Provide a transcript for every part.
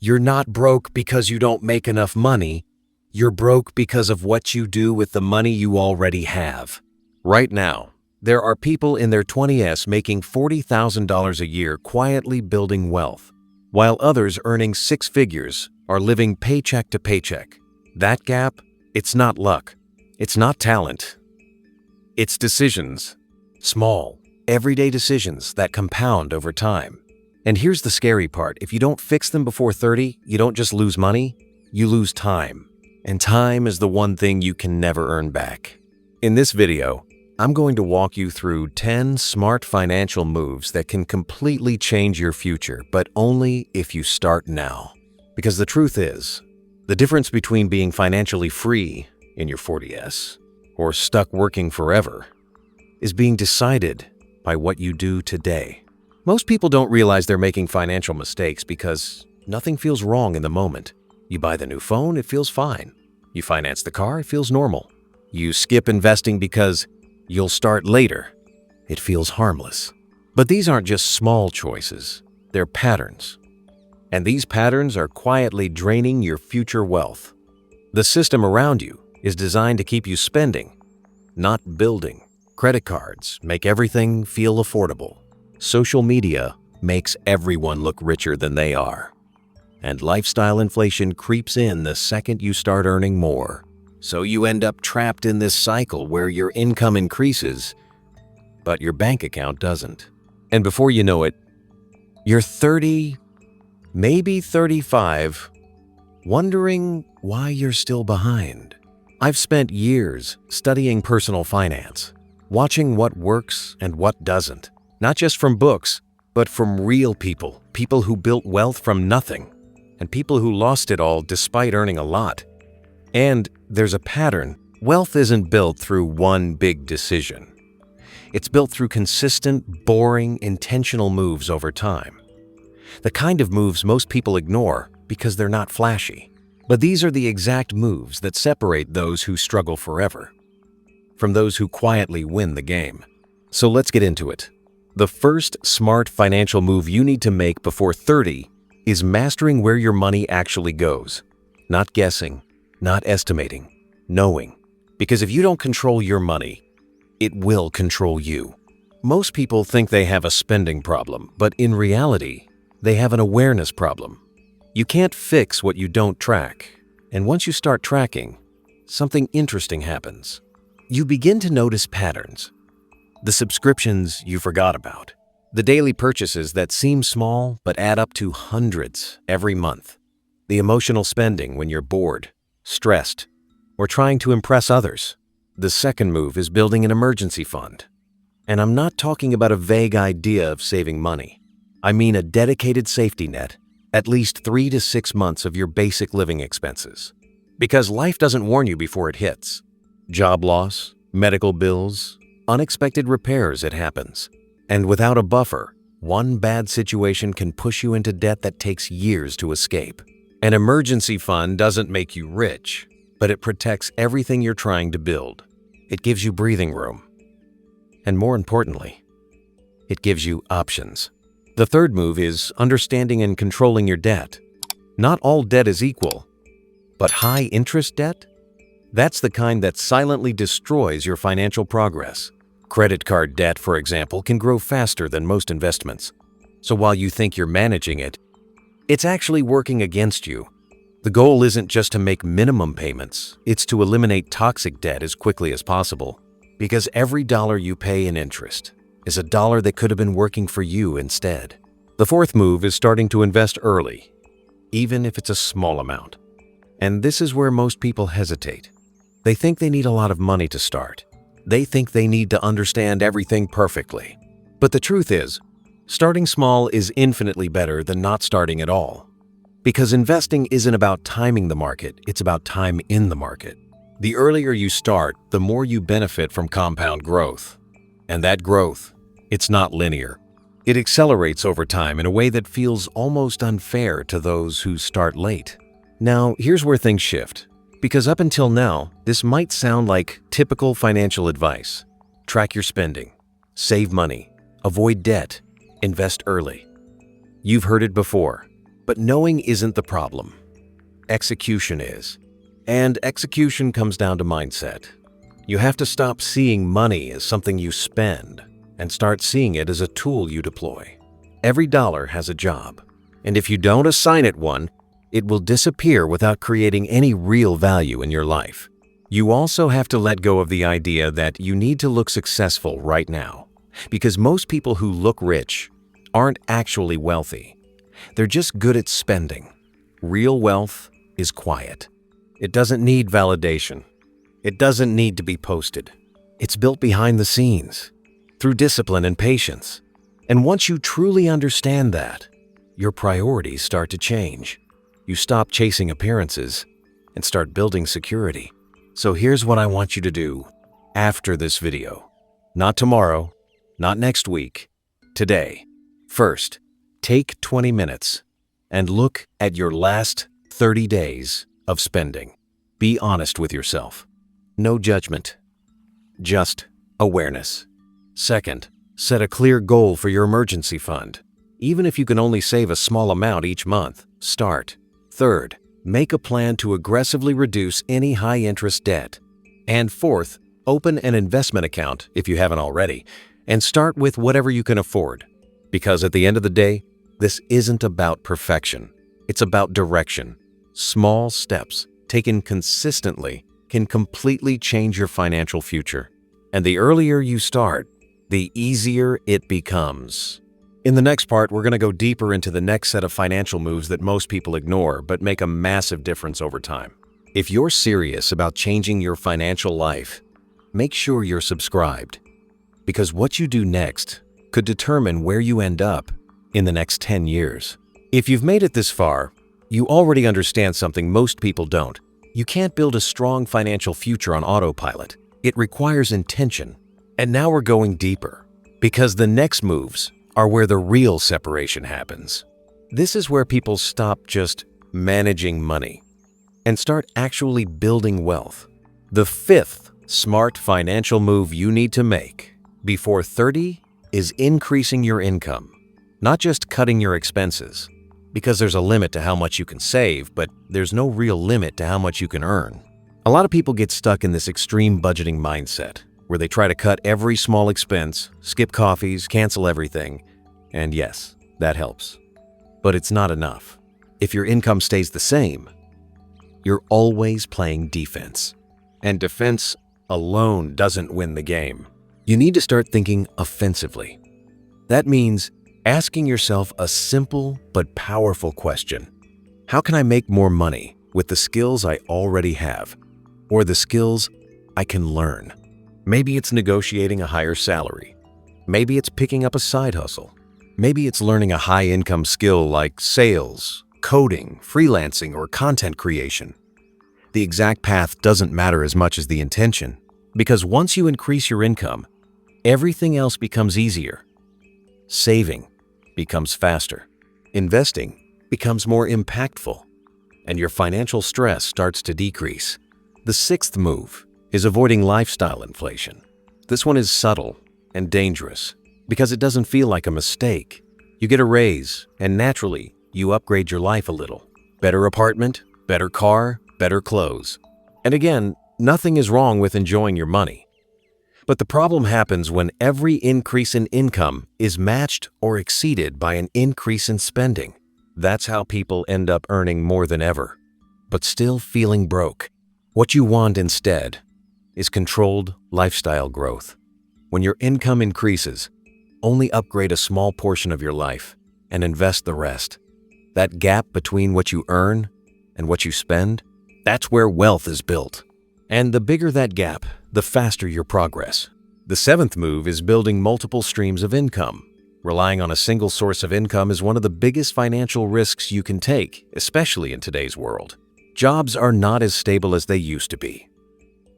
You're not broke because you don't make enough money. You're broke because of what you do with the money you already have. Right now, there are people in their 20s making $40,000 a year quietly building wealth, while others earning six figures are living paycheck to paycheck. That gap, it's not luck. It's not talent. It's decisions. Small, everyday decisions that compound over time. And here's the scary part. If you don't fix them before 30, you don't just lose money, you lose time. And time is the one thing you can never earn back. In this video, I'm going to walk you through 10 smart financial moves that can completely change your future, but only if you start now. Because the truth is, the difference between being financially free in your 40s or stuck working forever is being decided by what you do today. Most people don't realize they're making financial mistakes because nothing feels wrong in the moment. You buy the new phone, it feels fine. You finance the car, it feels normal. You skip investing because you'll start later. It feels harmless. But these aren't just small choices, they're patterns. And these patterns are quietly draining your future wealth. The system around you is designed to keep you spending, not building. Credit cards make everything feel affordable. Social media makes everyone look richer than they are. And lifestyle inflation creeps in the second you start earning more. So you end up trapped in this cycle where your income increases, but your bank account doesn't. And before you know it, you're 30, maybe 35, wondering why you're still behind. I've spent years studying personal finance, watching what works and what doesn't, not just from books, but from real people, people who built wealth from nothing, and people who lost it all despite earning a lot. And there's a pattern. Wealth isn't built through one big decision. It's built through consistent, boring, intentional moves over time. The kind of moves most people ignore because they're not flashy. But these are the exact moves that separate those who struggle forever from those who quietly win the game. So let's get into it. The first smart financial move you need to make before 30 is mastering where your money actually goes. Not guessing, not estimating, knowing. Because if you don't control your money, it will control you. Most people think they have a spending problem, but in reality, they have an awareness problem. You can't fix what you don't track. And once you start tracking, something interesting happens. You begin to notice patterns. The subscriptions you forgot about. The daily purchases that seem small but add up to hundreds every month. The emotional spending when you're bored, stressed, or trying to impress others. The second move is building an emergency fund. And I'm not talking about a vague idea of saving money. I mean a dedicated safety net, at least 3 to 6 months of your basic living expenses. Because life doesn't warn you before it hits. Job loss, medical bills, unexpected repairs, it happens. And without a buffer, one bad situation can push you into debt that takes years to escape. An emergency fund doesn't make you rich, but it protects everything you're trying to build. It gives you breathing room. And more importantly, it gives you options. The third move is understanding and controlling your debt. Not all debt is equal, but high-interest debt? That's the kind that silently destroys your financial progress. Credit card debt, for example, can grow faster than most investments. So while you think you're managing it, it's actually working against you. The goal isn't just to make minimum payments, it's to eliminate toxic debt as quickly as possible. Because every dollar you pay in interest is a dollar that could have been working for you instead. The fourth move is starting to invest early, even if it's a small amount. And this is where most people hesitate. They think they need a lot of money to start. They think they need to understand everything perfectly. But the truth is, starting small is infinitely better than not starting at all. Because investing isn't about timing the market, it's about time in the market. The earlier you start, the more you benefit from compound growth. And that growth, it's not linear. It accelerates over time in a way that feels almost unfair to those who start late. Now, here's where things shift. Because up until now, this might sound like typical financial advice. Track your spending, save money, avoid debt, invest early. You've heard it before. But knowing isn't the problem. Execution is. And execution comes down to mindset. You have to stop seeing money as something you spend and start seeing it as a tool you deploy. Every dollar has a job, and if you don't assign it one, it will disappear without creating any real value in your life. You also have to let go of the idea that you need to look successful right now, because most people who look rich aren't actually wealthy. They're just good at spending. Real wealth is quiet. It doesn't need validation. It doesn't need to be posted. It's built behind the scenes, through discipline and patience. And once you truly understand that, your priorities start to change. You stop chasing appearances and start building security. So here's what I want you to do after this video. Not tomorrow, not next week, today. First, take 20 minutes and look at your last 30 days of spending. Be honest with yourself. No judgment, just awareness. Second, set a clear goal for your emergency fund. Even if you can only save a small amount each month, start. Third, make a plan to aggressively reduce any high-interest debt. And fourth, open an investment account if you haven't already, and start with whatever you can afford. Because at the end of the day, this isn't about perfection. It's about direction. Small steps, taken consistently, can completely change your financial future. And the earlier you start, the easier it becomes. In the next part, we're going to go deeper into the next set of financial moves that most people ignore but make a massive difference over time. If you're serious about changing your financial life, make sure you're subscribed, because what you do next could determine where you end up in the next 10 years. If you've made it this far, you already understand something most people don't. You can't build a strong financial future on autopilot. It requires intention. And now we're going deeper, because the next moves are where the real separation happens. This is where people stop just managing money and start actually building wealth. The fifth smart financial move you need to make before 30 is increasing your income, not just cutting your expenses. Because there's a limit to how much you can save, but there's no real limit to how much you can earn. A lot of people get stuck in this extreme budgeting mindset, where they try to cut every small expense, skip coffees, cancel everything, and yes, that helps. But it's not enough. If your income stays the same, you're always playing defense. And defense alone doesn't win the game. You need to start thinking offensively. That means asking yourself a simple but powerful question. How can I make more money with the skills I already have, or the skills I can learn? Maybe it's negotiating a higher salary. Maybe it's picking up a side hustle. Maybe it's learning a high-income skill like sales, coding, freelancing, or content creation. The exact path doesn't matter as much as the intention, because once you increase your income, everything else becomes easier. Saving becomes faster. Investing becomes more impactful, and your financial stress starts to decrease. The sixth move is avoiding lifestyle inflation. This one is subtle and dangerous because it doesn't feel like a mistake. You get a raise, and naturally, you upgrade your life a little. Better apartment, better car, better clothes. And again, nothing is wrong with enjoying your money. But the problem happens when every increase in income is matched or exceeded by an increase in spending. That's how people end up earning more than ever, but still feeling broke. What you want instead is controlled lifestyle growth. When your income increases, only upgrade a small portion of your life and invest the rest. That gap between what you earn and what you spend, that's where wealth is built. And the bigger that gap, the faster your progress. The seventh move is building multiple streams of income. Relying on a single source of income is one of the biggest financial risks you can take, especially in today's world. Jobs are not as stable as they used to be.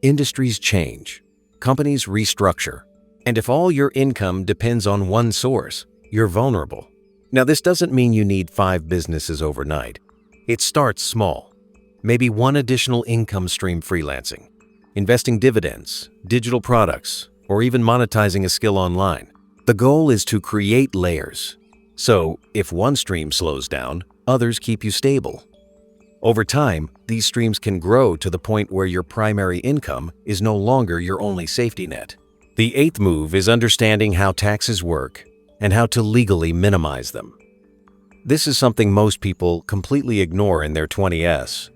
Industries change, companies restructure, and if all your income depends on one source, you're vulnerable. Now, this doesn't mean you need 5 businesses overnight. It starts small. Maybe one additional income stream freelancing, investing dividends, digital products, or even monetizing a skill online. The goal is to create layers. So, if one stream slows down, Others keep you stable. Over time, these streams can grow to the point where your primary income is no longer your only safety net. The eighth move is understanding how taxes work and how to legally minimize them. This is something most people completely ignore in their 20s.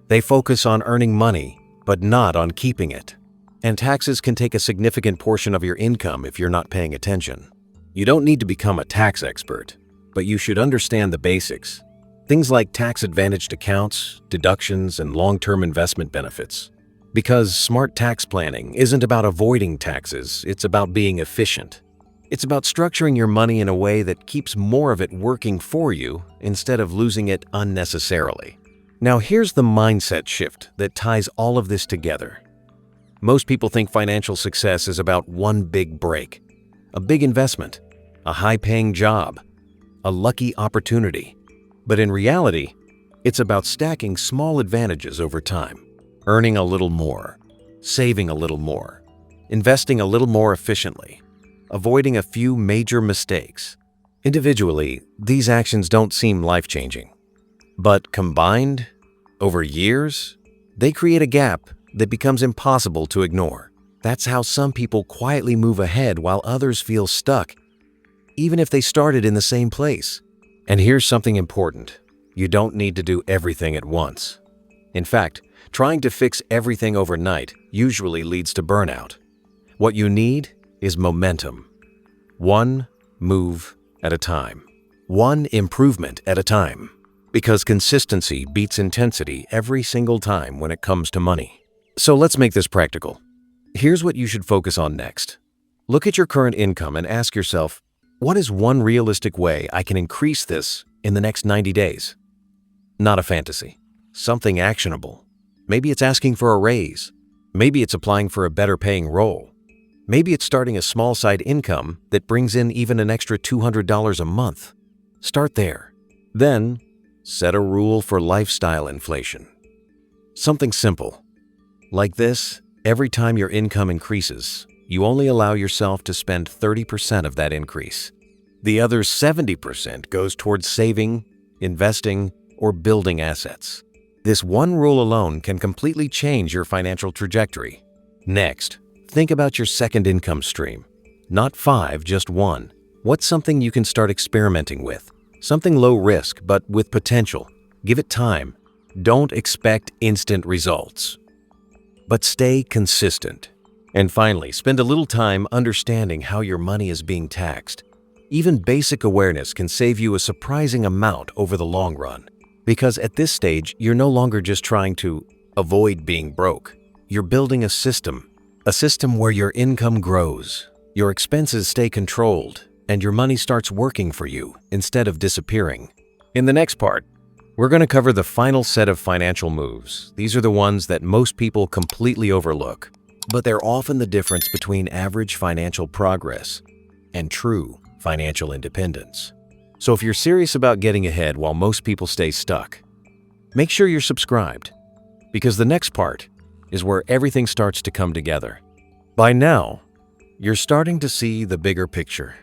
They focus on earning money, but not on keeping it. And taxes can take a significant portion of your income if you're not paying attention. You don't need to become a tax expert, but you should understand the basics. Things like tax-advantaged accounts, deductions, and long-term investment benefits. Because smart tax planning isn't about avoiding taxes, it's about being efficient. It's about structuring your money in a way that keeps more of it working for you instead of losing it unnecessarily. Now here's the mindset shift that ties all of this together. Most people think financial success is about one big break, a big investment, a high-paying job, a lucky opportunity. But in reality, it's about stacking small advantages over time, earning a little more, saving a little more, investing a little more efficiently, avoiding a few major mistakes. Individually, these actions don't seem life-changing. But combined, over years, they create a gap that becomes impossible to ignore. That's how some people quietly move ahead while others feel stuck, even if they started in the same place. And here's something important. You don't need to do everything at once. In fact, trying to fix everything overnight usually leads to burnout. What you need is momentum. One move at a time. One improvement at a time. Because consistency beats intensity every single time when it comes to money. So let's make this practical. Here's what you should focus on next. Look at your current income and ask yourself, what is one realistic way I can increase this in the next 90 days? Not a fantasy. Something actionable. Maybe it's asking for a raise. Maybe it's applying for a better paying role. Maybe it's starting a small side income that brings in even an extra $200 a month. Start there. Then, set a rule for lifestyle inflation. Something simple. Like this, every time your income increases, you only allow yourself to spend 30% of that increase. The other 70% goes towards saving, investing, or building assets. This one rule alone can completely change your financial trajectory. Next, think about your second income stream. Not 5, just 1. What's something you can start experimenting with? Something low risk, but with potential. Give it time. Don't expect instant results. But stay consistent. And finally, spend a little time understanding how your money is being taxed. Even basic awareness can save you a surprising amount over the long run. Because at this stage, you're no longer just trying to avoid being broke. You're building a system where your income grows, your expenses stay controlled, and your money starts working for you instead of disappearing. In the next part, we're going to cover the final set of financial moves. These are the ones that most people completely overlook. But they're often the difference between average financial progress and true financial independence. So if you're serious about getting ahead while most people stay stuck, make sure you're subscribed, because the next part is where everything starts to come together. By now, you're starting to see the bigger picture.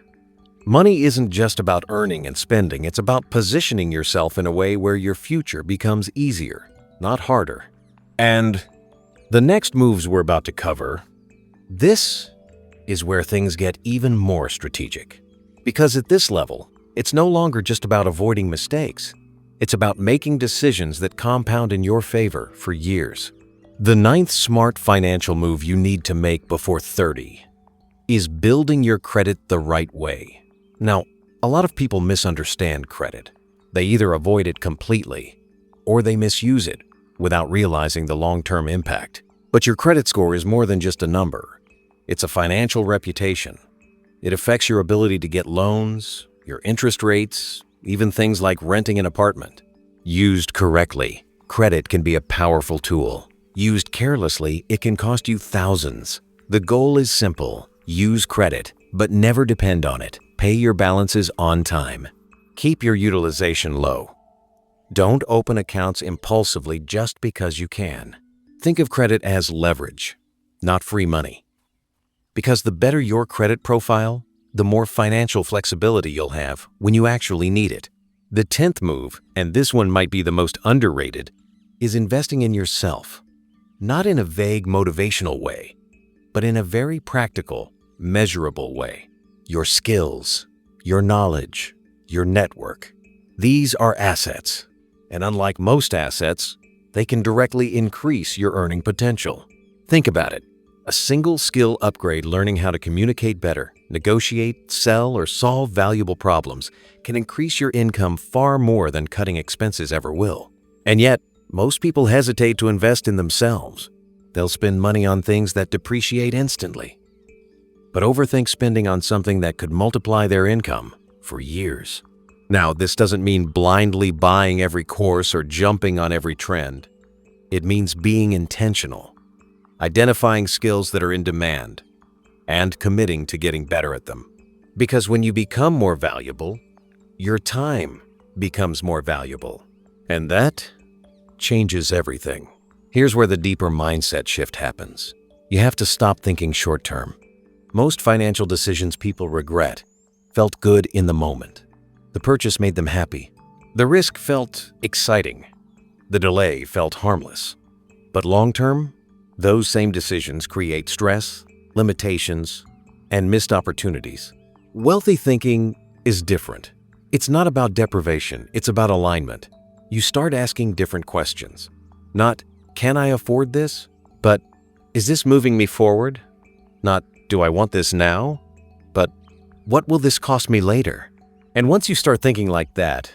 Money isn't just about earning and spending, it's about positioning yourself in a way where your future becomes easier, not harder. And the next moves we're about to cover, this is where things get even more strategic. Because at this level, it's no longer just about avoiding mistakes. It's about making decisions that compound in your favor for years. The ninth smart financial move you need to make before 30 is building your credit the right way. Now, a lot of people misunderstand credit. They either avoid it completely or they misuse it without realizing the long-term impact. But your credit score is more than just a number. It's a financial reputation. It affects your ability to get loans, your interest rates, even things like renting an apartment. Used correctly, credit can be a powerful tool. Used carelessly, it can cost you thousands. The goal is simple. Use credit, but never depend on it. Pay your balances on time. Keep your utilization low. Don't open accounts impulsively just because you can. Think of credit as leverage, not free money. Because the better your credit profile, the more financial flexibility you'll have when you actually need it. The 10th move, and this one might be the most underrated, is investing in yourself. Not in a vague motivational way, but in a very practical, measurable way. Your skills, your knowledge, your network. These are assets, and unlike most assets, they can directly increase your earning potential. Think about it. A single skill upgrade learning how to communicate better, negotiate, sell, or solve valuable problems can increase your income far more than cutting expenses ever will. And yet, most people hesitate to invest in themselves. They'll spend money on things that depreciate instantly, but overthink spending on something that could multiply their income for years. Now, this doesn't mean blindly buying every course or jumping on every trend. It means being intentional, identifying skills that are in demand, and committing to getting better at them. Because when you become more valuable, your time becomes more valuable. And that changes everything. Here's where the deeper mindset shift happens. You have to stop thinking short-term. Most financial decisions people regret felt good in the moment. The purchase made them happy. The risk felt exciting. The delay felt harmless. But long-term, those same decisions create stress, limitations, and missed opportunities. Wealthy thinking is different. It's not about deprivation, it's about alignment. You start asking different questions. Not, can I afford this? But, is this moving me forward? Not, do I want this now? But, what will this cost me later? And once you start thinking like that,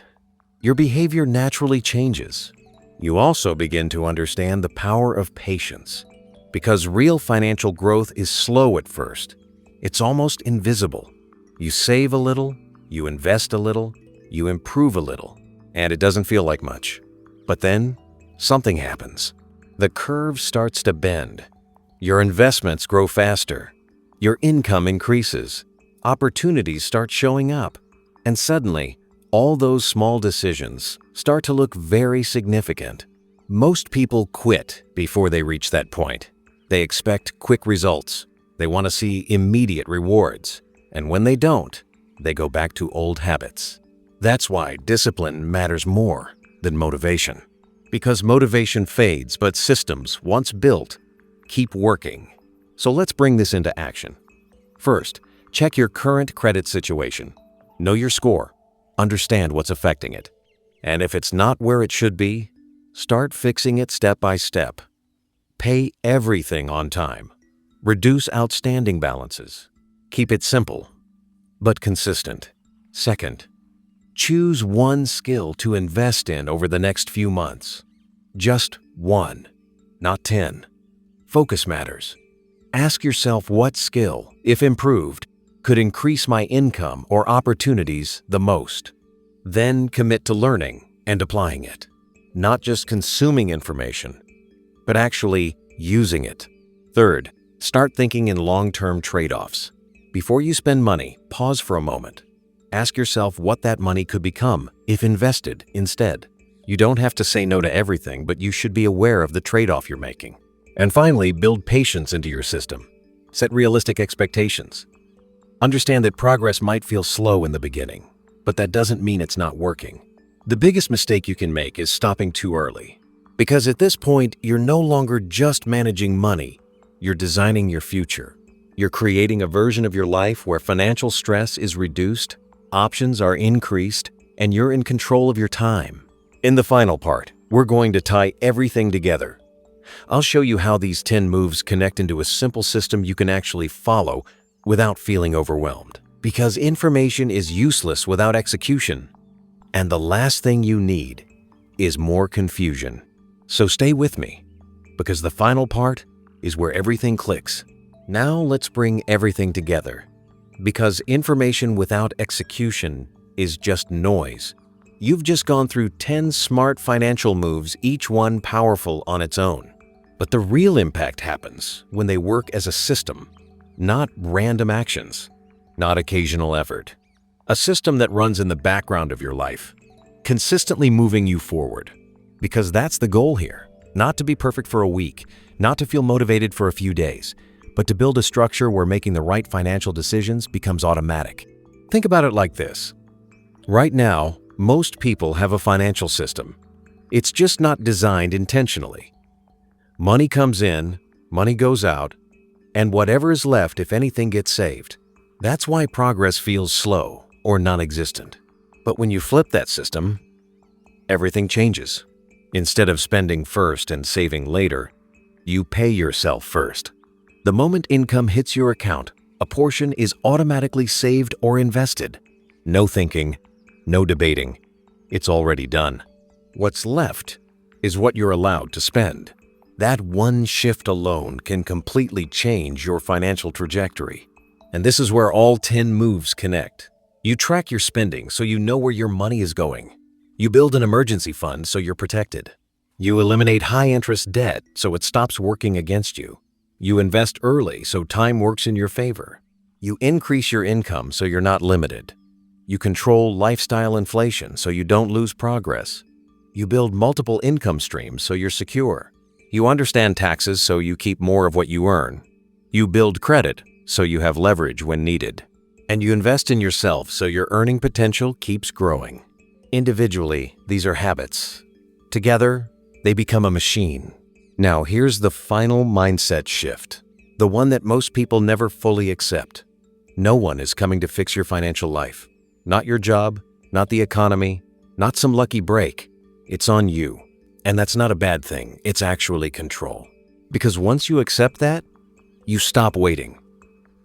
your behavior naturally changes. You also begin to understand the power of patience. Because real financial growth is slow at first. It's almost invisible. You save a little, you invest a little, you improve a little, and it doesn't feel like much. But then, something happens. The curve starts to bend. Your investments grow faster. Your income increases. Opportunities start showing up. And suddenly, all those small decisions start to look very significant. Most people quit before they reach that point. They expect quick results. They want to see immediate rewards. And when they don't, they go back to old habits. That's why discipline matters more than motivation. Because motivation fades, but systems, once built, keep working. So let's bring this into action. First, check your current credit situation. Know your score. Understand what's affecting it. And if it's not where it should be, start fixing it step by step. Pay everything on time. Reduce outstanding balances. Keep it simple, but consistent. Second, choose one skill to invest in over the next few months. Just one, not 10. Focus matters. Ask yourself what skill, if improved, could increase my income or opportunities the most. Then commit to learning and applying it. Not just consuming information, but actually using it. Third, start thinking in long-term trade-offs. Before you spend money, pause for a moment. Ask yourself what that money could become if invested instead. You don't have to say no to everything, but you should be aware of the trade-off you're making. And finally, build patience into your system. Set realistic expectations. Understand that progress might feel slow in the beginning, but that doesn't mean it's not working. The biggest mistake you can make is stopping too early. Because at this point, you're no longer just managing money, you're designing your future. You're creating a version of your life where financial stress is reduced, options are increased, and you're in control of your time. In the final part, we're going to tie everything together. I'll show you how these 10 moves connect into a simple system you can actually follow without feeling overwhelmed. Because information is useless without execution. And the last thing you need is more confusion. So stay with me, because the final part is where everything clicks. Now let's bring everything together. Because information without execution is just noise. You've just gone through 10 smart financial moves, each one powerful on its own. But the real impact happens when they work as a system, not random actions, not occasional effort. A system that runs in the background of your life, consistently moving you forward. Because that's the goal here, not to be perfect for a week, not to feel motivated for a few days, but to build a structure where making the right financial decisions becomes automatic. Think about it like this. Right now, Most people have a financial system. It's just not designed intentionally. Money comes in, money goes out, and whatever is left, if anything, gets saved. That's why progress feels slow or non-existent. But when you flip that system, everything changes. Instead of spending first and saving later, you pay yourself first. The moment income hits your account, a portion is automatically saved or invested. No thinking, no debating. It's already done. What's left is what you're allowed to spend. That one shift alone can completely change your financial trajectory. And this is where all 10 moves connect. You track your spending so you know where your money is going. You build an emergency fund so you're protected. You eliminate high-interest debt so it stops working against you. You invest early so time works in your favor. You increase your income so you're not limited. You control lifestyle inflation so you don't lose progress. You build multiple income streams so you're secure. You understand taxes so you keep more of what you earn. You build credit so you have leverage when needed. And you invest in yourself so your earning potential keeps growing. Individually, these are habits. Together, they become a machine. Now, here's the final mindset shift, the one that most people never fully accept. No one is coming to fix your financial life. Not your job, not the economy, not some lucky break. It's on you. And that's not a bad thing. It's actually control. Because once you accept that, you stop waiting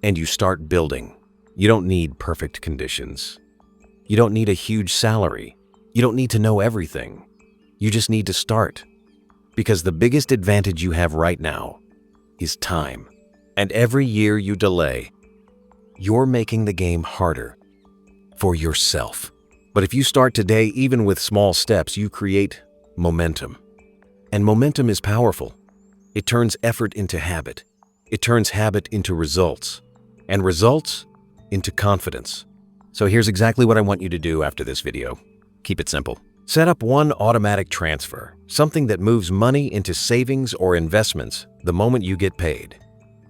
and you start building. You don't need perfect conditions. You don't need a huge salary. You don't need to know everything. You just need to start. Because the biggest advantage you have right now is time. And every year you delay, you're making the game harder for yourself. But if you start today, even with small steps, you create momentum. And momentum is powerful. It turns effort into habit. It turns habit into results. And results into confidence. So here's exactly what I want you to do after this video. Keep it simple. Set up one automatic transfer, something that moves money into savings or investments the moment you get paid.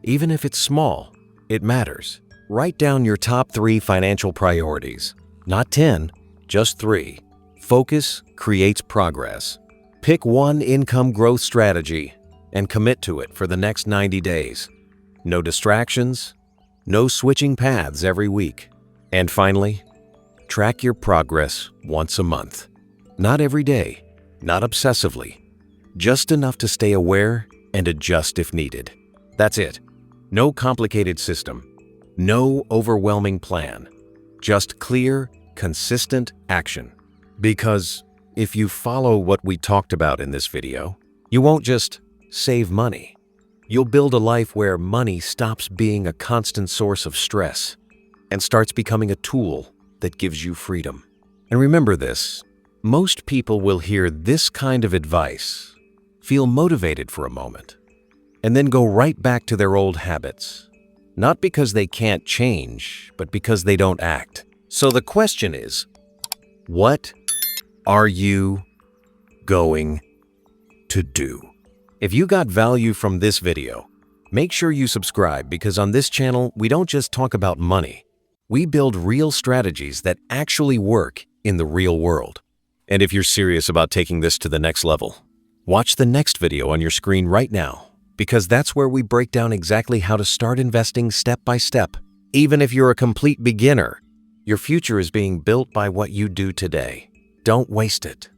Even if it's small, it matters. Write down your top 3 financial priorities. Not 10, just 3. Focus creates progress. Pick one income growth strategy and commit to it for the next 90 days. No distractions, no switching paths every week. And finally, track your progress once a month. Not every day, not obsessively, just enough to stay aware and adjust if needed. That's it. No complicated system, no overwhelming plan, just clear, consistent action. Because if you follow what we talked about in this video, you won't just save money. You'll build a life where money stops being a constant source of stress and starts becoming a tool that gives you freedom. And remember this. Most people will hear this kind of advice, feel motivated for a moment, and then go right back to their old habits. Not because they can't change, but because they don't act. So the question is, what are you going to do? If you got value from this video, make sure you subscribe, because on this channel, we don't just talk about money. We build real strategies that actually work in the real world. And if you're serious about taking this to the next level, watch the next video on your screen right now, because that's where we break down exactly how to start investing step by step. Even if you're a complete beginner, your future is being built by what you do today. Don't waste it.